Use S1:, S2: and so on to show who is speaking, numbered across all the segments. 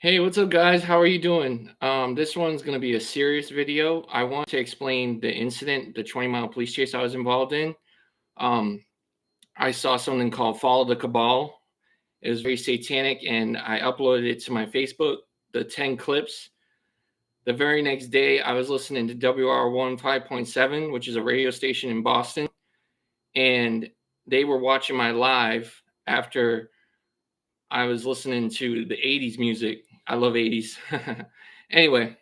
S1: Hey, what's up, guys? How are you doing? This one's going to be a serious video. I want to explain the incident, the 20-mile police chase I was involved in. Um, I saw something called Follow the Cabal. It was very satanic, and I uploaded it to my Facebook, the 10 clips. The very next day, I was listening to WR1 5.7, which is a radio station in Boston, and they were watching my live after I was listening to the 80s music. I love 80s. Anyway,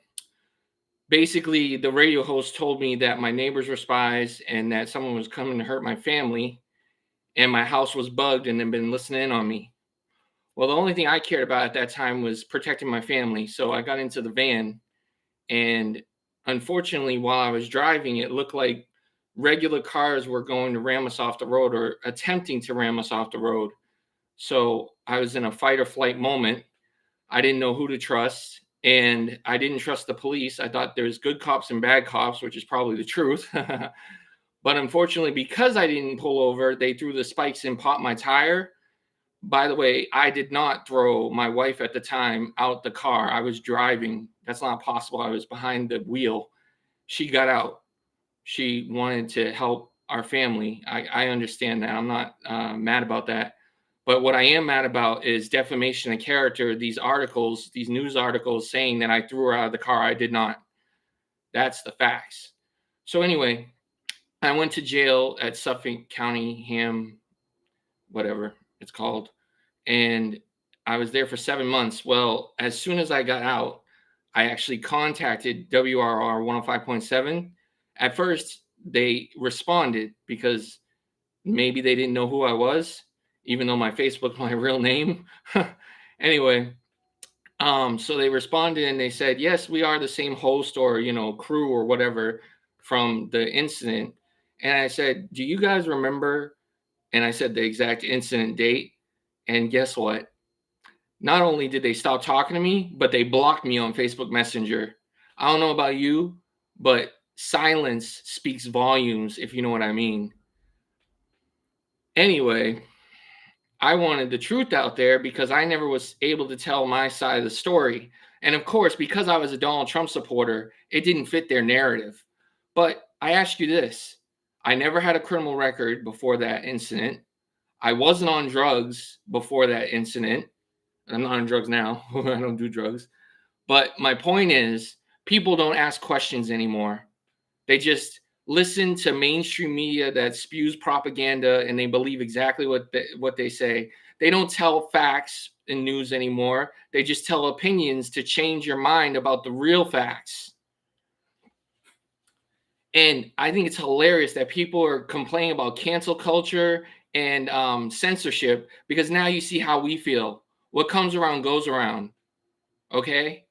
S1: basically the radio host told me that my neighbors were spies and that someone was coming to hurt my family and my house was bugged and had been listening in on me. Well, the only thing I cared about at that time was protecting my family. So I got into the van, and unfortunately, while I was driving, it looked like regular cars were going to ram us off the road or attempting to ram us off the road. So I was in a fight or flight moment. I didn't know who to trust, and I didn't trust the police. I thought there's good cops and bad cops, which is probably the truth. But unfortunately, because I didn't pull over, they threw the spikes and popped my tire. By the way, I did not throw my wife at the time out the car. I was driving. That's not possible. I was behind the wheel. She got out. She wanted to help our family. I understand that. I'm not mad about that. But what I am mad about is defamation of character. These articles, these news articles saying that I threw her out of the car. I did not. That's the facts. So anyway, I went to jail at Suffolk County, whatever it's called. And I was there for 7 months. Well, as soon as I got out, I actually contacted WRR 105.7. At first, they responded because maybe they didn't know who I was, even though my Facebook, my real name. Anyway, so they responded and they said, yes, we are the same host or, crew or whatever from the incident. And I said, do you guys remember? And I said the exact incident date. And guess what? Not only did they stop talking to me, but they blocked me on Facebook Messenger. I don't know about you, but silence speaks volumes, if you know what I mean. Anyway, I wanted the truth out there because I never was able to tell my side of the story. And of course, because I was a Donald Trump supporter, it didn't fit their narrative. But I ask you this, I never had a criminal record before that incident. I wasn't on drugs before that incident. I'm not on drugs now. I don't do drugs. But my point is, people don't ask questions anymore. They just listen to mainstream media that spews propaganda and they believe exactly what they say. They don't tell facts in news anymore. They just tell opinions to change your mind about the real facts. And I think it's hilarious that people are complaining about cancel culture and censorship because now you see how we feel. What comes around goes around. Okay?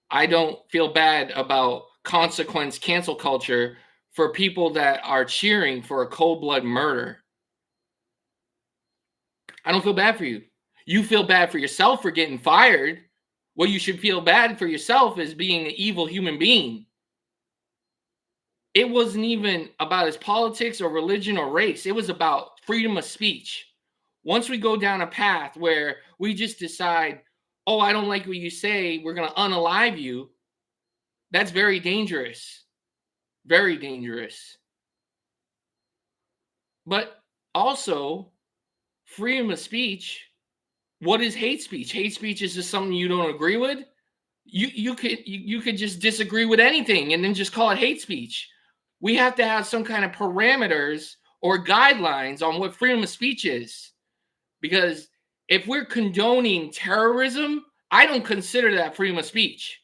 S1: I don't feel bad about consequence cancel culture for people that are cheering for a cold blood murder. I don't feel bad for you. You feel bad for yourself for getting fired. What you should feel bad for yourself is being an evil human being. It wasn't even about his politics or religion or race. It was about freedom of speech. Once we go down a path where we just decide, oh, I don't like what you say, we're going to unalive you, that's very dangerous. Very dangerous. But also, freedom of speech. What is hate speech? Hate speech is just something you don't agree with. You could just disagree with anything and then just call it hate speech. We have to have some kind of parameters or guidelines on what freedom of speech is. Because if we're condoning terrorism, I don't consider that freedom of speech.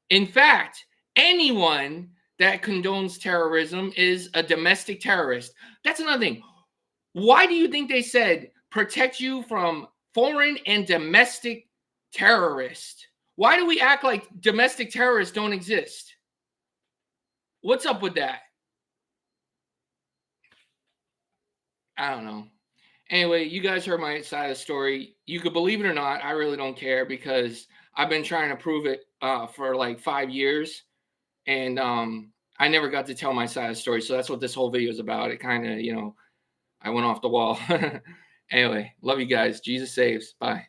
S1: In fact, anyone that condones terrorism is a domestic terrorist. That's another thing. Why do you think they said protect you from foreign and domestic terrorists? Why do we act like domestic terrorists don't exist? What's up with that? I don't know. Anyway, you guys heard my side of the story. You could believe it or not. I really don't care because I've been trying to prove it for like 5 years. And I never got to tell my side of the story. So that's what this whole video is about. It kind of, I went off the wall. Anyway, love you guys. Jesus saves. Bye.